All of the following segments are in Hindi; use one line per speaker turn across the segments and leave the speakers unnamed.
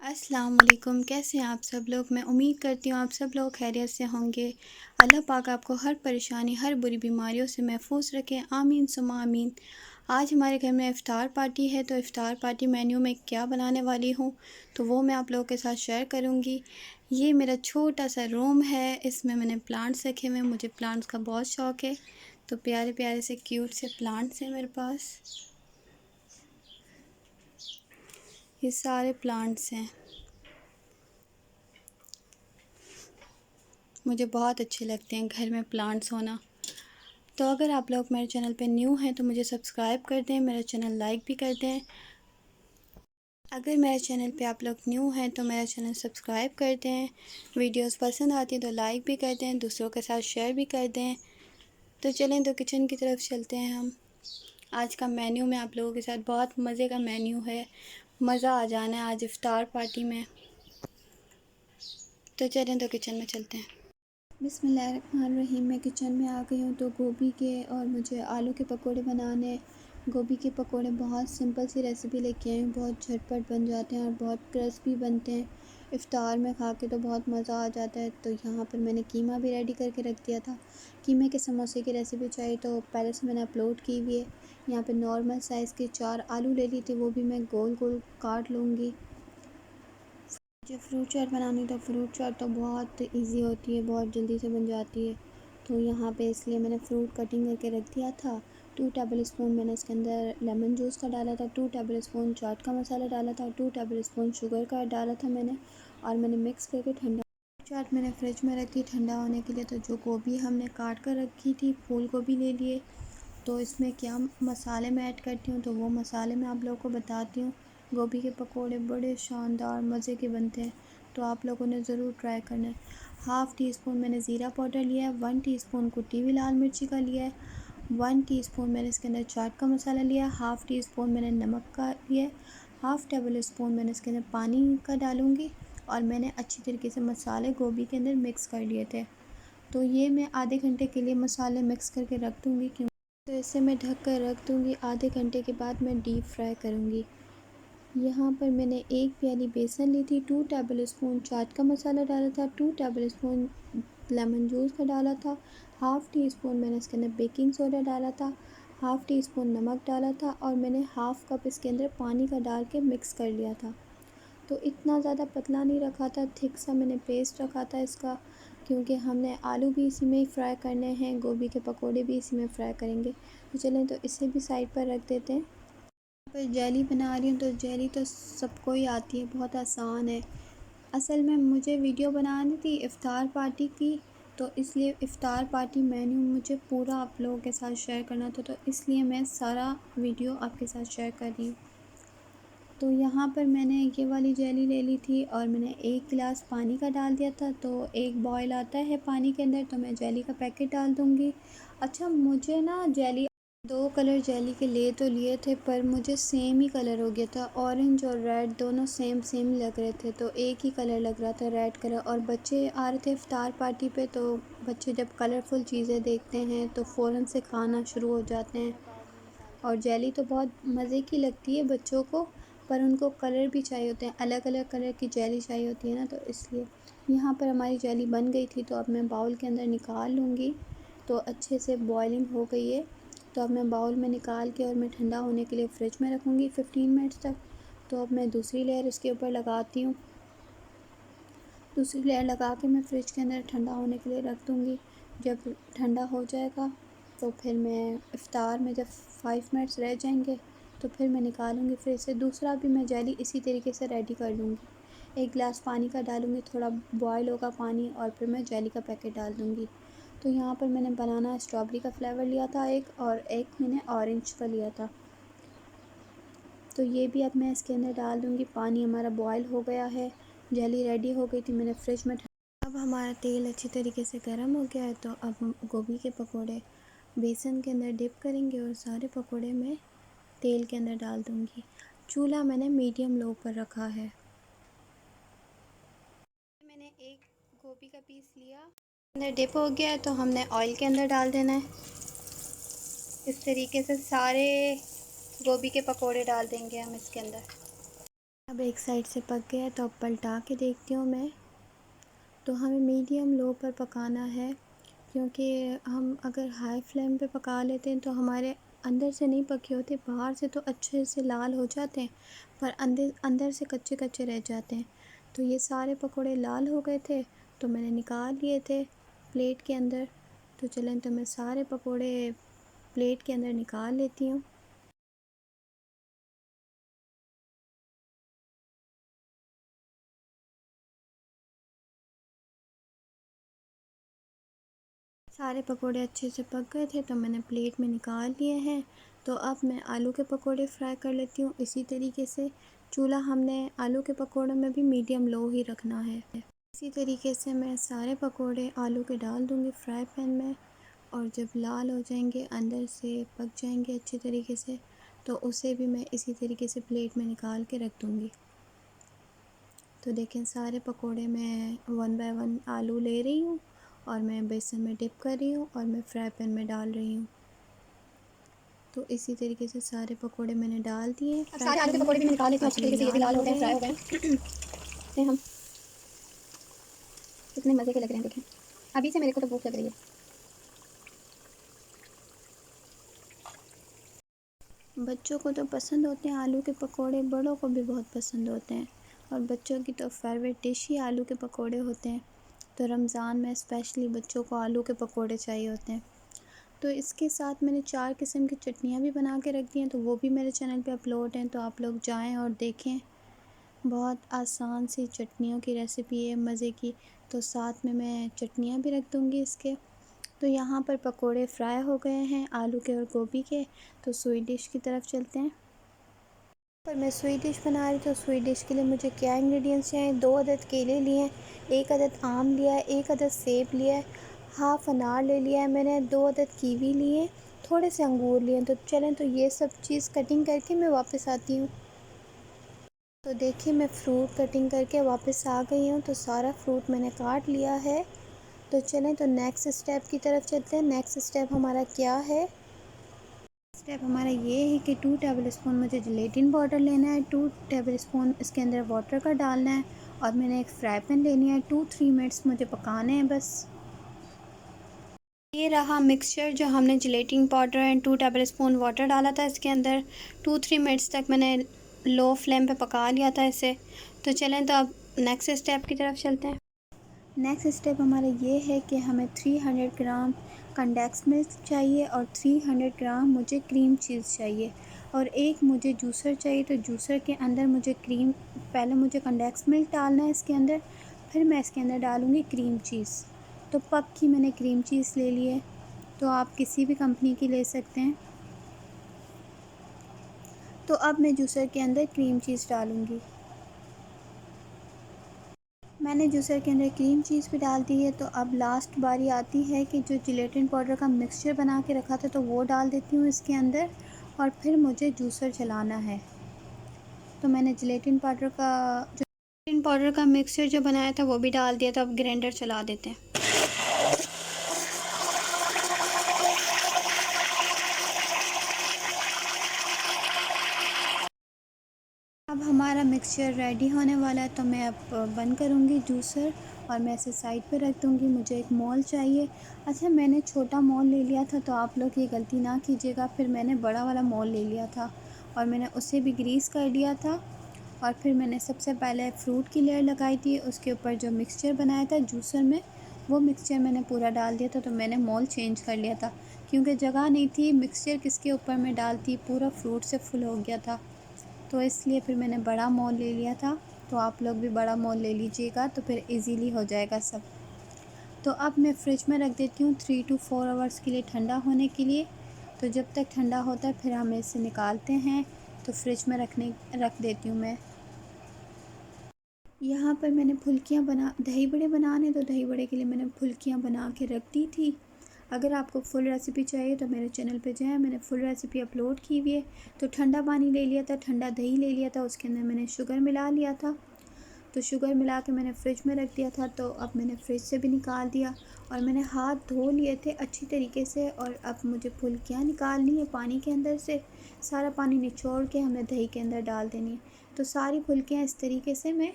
अस्सलाम वालेकुम, कैसे हैं आप सब लोग। मैं उम्मीद करती हूँ आप सब लोग खैरियत से होंगे। अल्लाह पाक आपको हर परेशानी, हर बुरी बीमारियों से महफूज रखें, आमीन सुम्मा आमीन। आज हमारे घर में इफ़्तार पार्टी है, तो इफ़्तार पार्टी मेन्यू में क्या बनाने वाली हूँ तो वो मैं आप लोगों के साथ शेयर करूँगी। ये मेरा छोटा सा रूम है, इसमें मैंने प्लांट्स रखे हुए हैं, मुझे प्लांट्स का बहुत शौक़ है। तो प्यारे प्यारे से क्यूट से प्लांट्स हैं मेरे पास, ये सारे प्लांट्स हैं, मुझे बहुत अच्छे लगते हैं घर में प्लांट्स होना। तो अगर आप लोग मेरे चैनल पे न्यू हैं तो मुझे सब्सक्राइब कर दें, मेरा चैनल लाइक भी कर दें। अगर मेरे चैनल पे आप लोग न्यू हैं तो मेरा चैनल सब्सक्राइब कर दें, वीडियोस पसंद आती हैं तो लाइक भी कर दें, दूसरों के साथ शेयर भी कर दें। तो चलें तो किचन की तरफ चलते हैं हम। आज का मेन्यू में आप लोगों के साथ बहुत मज़े का मेन्यू है, मज़ा आ जाना है आज इफ़्तार पार्टी में। तो चलें तो किचन में चलते हैं। बिस्मिल्लाहिर्रहमानिर्रहीम। मैं किचन में आ गई हूँ। तो गोभी के और मुझे आलू के पकोड़े बनाने। गोभी के पकोड़े बहुत सिंपल सी रेसिपी लेके आई हूँ, बहुत झटपट बन जाते हैं और बहुत क्रिस्पी बनते हैं। इफ़्तार में खा के तो बहुत मज़ा आ जाता है। तो यहाँ पर मैंने कीमा भी रेडी करके रख दिया था। कीमे के समोसे की रेसिपी चाहिए तो पहले से मैंने अपलोड की हुई है। यहाँ पर नॉर्मल साइज़ के 4 आलू ले ली थी, वो भी मैं गोल गोल काट लूँगी। मुझे फ्रूट चाट बनानी, तो फ्रूट चाट तो बहुत इजी होती है, बहुत जल्दी से बन जाती है। तो यहाँ पे इसलिए मैंने फ्रूट कटिंग करके रख दिया था। 2 टेबल स्पून मैंने इसके अंदर लेमन जूस का डाला था, 2 टेबल स्पून चाट का मसाला डाला था, 2 टेबल स्पून शुगर का डाला था मैंने, और मैंने मिक्स करके ठंडा चाट मैंने फ्रिज में रखी ठंडा होने के लिए। तो जो गोभी हमने काट कर रखी थी, फूल गोभी ले लिए। तो इसमें क्या मसाले मैं ऐड करती हूँ तो वो मसाले मैं आप लोगों को बताती हूँ। गोभी के पकोड़े बड़े शानदार मज़े के बनते हैं, तो आप लोगों ने ज़रूर ट्राई करना है। हाफ़ टी स्पून मैंने ज़ीरा पाउडर लिया है, 1 टीस्पून कुटी हुई लाल मिर्ची का लिया है, 1 टीस्पून मैंने इसके अंदर चाट का मसाला लिया है, हाफ़ टी स्पून मैंने नमक का लिया है, हाफ़ टेबल स्पून मैंने इसके अंदर पानी का डालूँगी। और मैंने अच्छी तरीके से मसाले गोभी के अंदर मिक्स कर लिए थे। तो ये मैं आधे घंटे के लिए मसाले मिक्स करके रख दूँगी, क्यों तो इसे मैं ढक कर रख दूँगी। आधे घंटे के बाद मैं डीप फ्राई करूँगी। यहाँ पर मैंने 1 प्याली बेसन ली थी, 2 टेबल स्पून चाट का मसाला डाला था, 2 टेबल स्पून लेमन जूस का डाला था, हाफ़ टी स्पून मैंने इसके अंदर बेकिंग सोडा डाला था, हाफ़ टी स्पून नमक डाला था, और मैंने हाफ़ कप इसके अंदर पानी का डाल के मिक्स कर लिया था। तो इतना ज़्यादा पतला नहीं रखा था, थिक सा मैंने पेस्ट रखा था इसका, क्योंकि हमने आलू भी इसी में ही फ्राई करने हैं, गोभी के पकोड़े भी इसी में फ्राई करेंगे। तो चलें तो इसे भी साइड पर रख देते हैं। पर जेली बना रही हूँ, तो जेली तो सबको ही आती है, बहुत आसान है। असल में मुझे वीडियो बनानी थी इफ़्तार पार्टी की, तो इसलिए इफ़्तार पार्टी मेन्यू मुझे पूरा आप लोगों के साथ शेयर करना था, तो इसलिए मैं सारा वीडियो आपके साथ शेयर कर रही हूँ। तो यहाँ पर मैंने ये वाली जेली ले ली थी और मैंने 1 गिलास पानी का डाल दिया था। तो एक बॉयल आता है पानी के अंदर, तो मैं जेली का पैकेट डाल दूँगी। अच्छा, मुझे ना जेली 2 कलर जेली के ले तो लिए थे, पर मुझे सेम ही कलर हो गया था। ऑरेंज और रेड दोनों सेम सेम लग रहे थे, तो एक ही कलर लग रहा था, रेड कलर। और बच्चे आ रहे थे इफ़्तार पार्टी पे, तो बच्चे जब कलरफुल चीज़ें देखते हैं तो फ़ौरन से खाना शुरू हो जाते हैं। और जेली तो बहुत मज़े की लगती है बच्चों को, पर उनको कलर भी चाहिए होते हैं, अलग अलग कलर की जेली चाहिए होती है ना, तो इसलिए। यहाँ पर हमारी जेली बन गई थी, तो अब मैं बाउल के अंदर निकाल लूँगी। तो अच्छे से बॉयलिंग हो गई है, तो अब मैं बाउल में निकाल के और मैं ठंडा होने के लिए फ़्रिज में रखूँगी 15 मिनट्स तक। तो अब मैं दूसरी लेयर इसके ऊपर लगाती हूँ। दूसरी लेयर लगा के मैं फ़्रिज के अंदर ठंडा होने के लिए रख दूँगी। जब ठंडा हो जाएगा तो फिर मैं इफ़्तार में जब 5 मिनट्स रह जाएंगे तो फिर मैं निकालूँगी फ्रिज से। दूसरा भी मैं जेली इसी तरीके से रेडी कर लूँगी। 1 गिलास पानी का डालूँगी, थोड़ा बॉयल होगा पानी, और फिर मैं जेली का पैकेट डाल दूँगी। तो यहाँ पर मैंने बनाना स्ट्रॉबेरी का फ्लेवर लिया था एक, और एक मैंने ऑरेंज का लिया था। तो ये भी अब मैं इसके अंदर डाल दूँगी। पानी हमारा बॉयल हो गया है, जेली रेडी हो गई थी, मैंने फ्रिज में अब हमारा तेल अच्छी तरीके से गर्म हो गया है। तो अब हम गोभी के पकोड़े बेसन के अंदर डिप करेंगे और सारे पकोड़े मैं तेल के अंदर डाल दूँगी। चूल्हा मैंने मीडियम लो पर रखा है। मैंने एक गोभी का पीस लिया, अंदर डिप हो गया है तो हमने ऑयल के अंदर डाल देना है। इस तरीके से सारे गोभी के पकोड़े डाल देंगे हम इसके अंदर। अब एक साइड से पक गया तो अब पलटा के देखती हूँ मैं। तो हमें मीडियम लो पर पकाना है, क्योंकि हम अगर हाई फ्लेम पे पका लेते हैं तो हमारे अंदर से नहीं पके होते, बाहर से तो अच्छे से लाल हो जाते हैं पर अंदर अंदर से कच्चे कच्चे रह जाते हैं। तो ये सारे पकोड़े लाल हो गए थे तो मैंने निकाल लिए थे प्लेट के अंदर। तो चलें तो मैं सारे पकोड़े प्लेट के अंदर निकाल लेती हूँ। सारे पकोड़े अच्छे से पक गए थे तो मैंने प्लेट में निकाल लिए हैं। तो अब मैं आलू के पकोड़े फ्राई कर लेती हूँ इसी तरीके से। चूल्हा हमने आलू के पकोड़ों में भी मीडियम लो ही रखना है। इसी तरीके से मैं सारे पकोड़े आलू के डाल दूँगी फ्राई पैन में, और जब लाल हो जाएंगे अंदर से पक जाएंगे अच्छे तरीके से तो उसे भी मैं इसी तरीके से प्लेट में निकाल के रख दूँगी। तो देखें सारे पकोड़े मैं वन बाय वन आलू ले रही हूँ और मैं बेसन में डिप कर रही हूँ और मैं फ्राई पैन में डाल रही हूँ। तो इसी तरीके से सारे पकोड़े मैंने डाल दिए।
सारे आलू के पकोड़े भी मैं निकाल लेती हूँ अच्छी तरीके से, ये भी लाल हो गए, फ्राई हो गए। देखते हैं हम कितने मज़े के लग रहे हैं। देखें अभी से मेरे को तो भूख लग रही है।
बच्चों को तो पसंद होते हैं आलू के पकोड़े, बड़ों को भी बहुत पसंद होते हैं, और बच्चों की तो फेवरेट डिश ही आलू के पकोड़े होते हैं। तो रमज़ान में स्पेशली बच्चों को आलू के पकोड़े चाहिए होते हैं। तो इसके साथ मैंने 4 किस्म की चटनियाँ भी बना के रख दी हैं, तो वो भी मेरे चैनल पे अपलोड हैं, तो आप लोग जाएं और देखें। बहुत आसान सी चटनियों की रेसिपी है मज़े की। तो साथ में मैं चटनियाँ भी रख दूँगी इसके। तो यहाँ पर पकोड़े फ्राई हो गए हैं आलू के और गोभी के। तो स्वीट डिश की तरफ चलते हैं। पर मैं स्वीट डिश बना रही, तो स्वीट डिश के लिए मुझे क्या इंग्रेडिएंट्स चाहिए। 2 अदद केले लिए हैं, 1 अदद आम लिया है, 1 अदद सेब लिया है, हाफ़ अनार ले लिया है मैंने, 2 अदद कीवी लिए, थोड़े से अंगूर लिए। तो चलें तो ये सब चीज़ कटिंग करके मैं वापस आती हूँ। तो देखिए मैं फ़्रूट कटिंग करके वापस आ गई हूँ। तो सारा फ्रूट मैंने काट लिया है। तो चलें तो नेक्स्ट स्टेप की तरफ चलते हैं। नेक्स्ट स्टेप हमारा क्या है। स्टेप हमारा ये है कि 2 टेबल स्पून मुझे जेलेटिन पाउडर लेना है, 2 टेबल स्पून इसके अंदर वाटर का डालना है, और मैंने एक फ्राई पैन लेनी है। 2-3 मिनट्स मुझे पकाने हैं बस। ये रहा मिक्सचर जो हमने gelatin powder and 2 tablespoon water डाला था इसके अंदर। 2-3 मिनट्स तक मैंने लो फ्लेम पे पका लिया था इसे। तो चलें तो अब नेक्स्ट स्टेप की तरफ चलते हैं। नेक्स्ट स्टेप हमारा ये है कि हमें 300 ग्राम कंडेंस मिल्क चाहिए और 300 ग्राम मुझे क्रीम चीज़ चाहिए, और एक मुझे जूसर चाहिए। तो जूसर के अंदर मुझे क्रीम, पहले मुझे कंडेंस मिल्क डालना है इसके अंदर, फिर मैं इसके अंदर डालूँगी क्रीम चीज़। तो पक्की मैंने क्रीम चीज़ ले ली है, तो आप किसी भी कंपनी की ले सकते हैं। तो अब मैं जूसर के अंदर क्रीम चीज़ डालूँगी। मैंने जूसर के अंदर क्रीम चीज़ भी डाल दी है। तो अब लास्ट बारी आती है कि जो जेलेटिन पाउडर का मिक्सचर बना के रखा था तो वो डाल देती हूँ इसके अंदर, और फिर मुझे जूसर चलाना है। तो मैंने जेलेटिन पाउडर का मिक्सचर जो बनाया था वो भी डाल दिया। तो अब ग्राइंडर चला देते हैं। अब हमारा मिक्सचर रेडी होने वाला है, तो मैं अब बंद करूँगी जूसर और मैं इसे साइड पे रख दूँगी। मुझे एक मोल चाहिए। अच्छा मैंने छोटा मोल ले लिया था, तो आप लोग ये गलती ना कीजिएगा। फिर मैंने बड़ा वाला मोल ले लिया था और मैंने उसे भी ग्रीस कर लिया था, और फिर मैंने सबसे पहले फ्रूट की लेयर लगाई थी। उसके ऊपर जो मिक्सचर बनाया था जूसर में, वो मिक्सचर मैंने पूरा डाल दिया था। तो मैंने मोल चेंज कर लिया था क्योंकि जगह नहीं थी मिक्सचर किसके ऊपर मैं डालती, पूरा फ्रूट से फुल हो गया था। तो इसलिए फिर मैंने बड़ा मोल ले लिया था। तो आप लोग भी बड़ा मोल ले लीजिएगा, तो फिर इजीली हो जाएगा सब। तो अब मैं फ्रिज में रख देती हूँ 3 to 4 आवर्स के लिए ठंडा होने के लिए। तो जब तक ठंडा होता है फिर हम इसे निकालते हैं। तो फ्रिज में रख देती हूँ मैं। यहाँ पर मैंने फुल्कियाँ दही बड़े बनाने, तो दही बड़े के लिए मैंने फुल्कियाँ बना के रख दी थी। अगर आपको फुल रेसिपी चाहिए तो मेरे चैनल पे जाएं, मैंने फुल रेसिपी अपलोड की हुई है। तो ठंडा पानी ले लिया था, ठंडा दही ले लिया था, उसके अंदर मैंने शुगर मिला लिया था। तो शुगर मिला के मैंने फ़्रिज में रख दिया था। तो अब मैंने फ़्रिज से भी निकाल दिया और मैंने हाथ धो लिए थे अच्छी तरीके से। और अब मुझे फुल्कियाँ निकालनी है पानी के अंदर से, सारा पानी निचोड़ के हमने दही के अंदर डाल देनी है। तो सारी फुल्कियाँ इस तरीके से मैं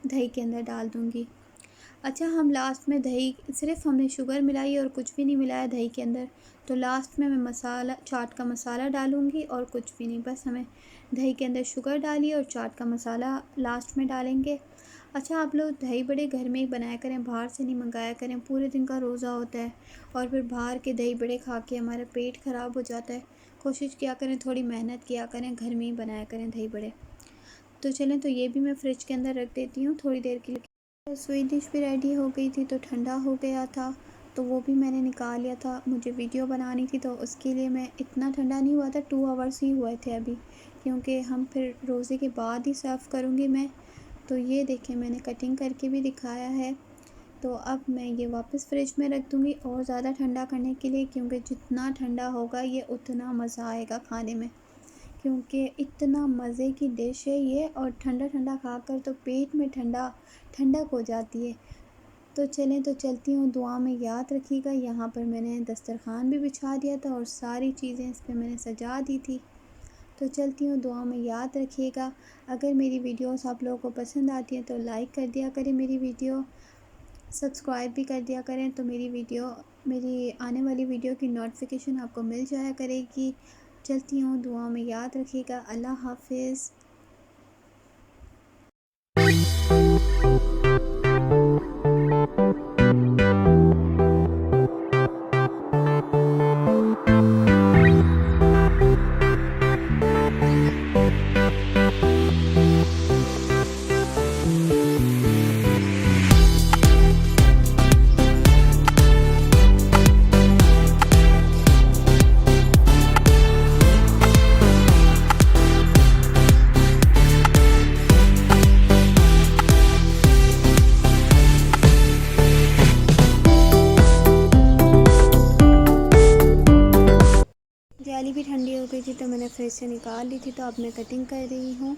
दही के अंदर डाल दूँगी। अच्छा, हम लास्ट में दही, सिर्फ हमने शुगर मिलाई और कुछ भी नहीं मिलाया दही के अंदर। तो लास्ट में मैं मसाला, चाट का मसाला डालूँगी और कुछ भी नहीं, बस हमें दही के अंदर शुगर डाली और चाट का मसाला लास्ट में डालेंगे। अच्छा, आप लोग दही बड़े घर में ही बनाया करें, बाहर से नहीं मंगाया करें। पूरे दिन का रोज़ा होता है और फिर बाहर के दही बड़े खा के हमारा पेट ख़राब हो जाता है। कोशिश किया करें, थोड़ी मेहनत किया करें, घर में ही बनाया करें दही बड़े। तो चलें, तो ये भी मैं फ़्रिज के अंदर रख देती हूँ थोड़ी देर के लिए। स्वीट डिश भी रेडी हो गई थी, तो ठंडा हो गया था, तो वो भी मैंने निकाल लिया था। मुझे वीडियो बनानी थी तो उसके लिए मैं, इतना ठंडा नहीं हुआ था, 2 आवर्स ही हुए थे अभी, क्योंकि हम फिर रोज़े के बाद ही सर्व करूँगी मैं। तो ये देखें, मैंने कटिंग करके भी दिखाया है। तो अब मैं ये वापस फ्रिज में रख दूँगी और ज़्यादा ठंडा करने के लिए, क्योंकि जितना ठंडा होगा ये उतना मज़ा आएगा खाने में, क्योंकि इतना मज़े की डिश है ये। और ठंडा ठंडा खाकर तो पेट में ठंडक हो जाती है। तो चलें, तो चलती हूँ, दुआ में याद रखिएगा। यहाँ पर मैंने दस्तरखान भी बिछा दिया था और सारी चीज़ें इस पर मैंने सजा दी थी। तो चलती हूँ, दुआ में याद रखिएगा। अगर मेरी वीडियोस आप लोगों को पसंद आती हैं तो लाइक कर दिया करें मेरी वीडियो, सब्सक्राइब भी कर दिया करें, तो मेरी आने वाली वीडियो की नोटिफिकेशन आपको मिल जाया करेगी। चलती हूँ, दुआ में याद रखिएगा। अल्लाह हाफिज़। जाली भी ठंडी हो गई थी तो मैंने फ्रिज से निकाल ली थी। तो अब मैं कटिंग कर रही हूँ।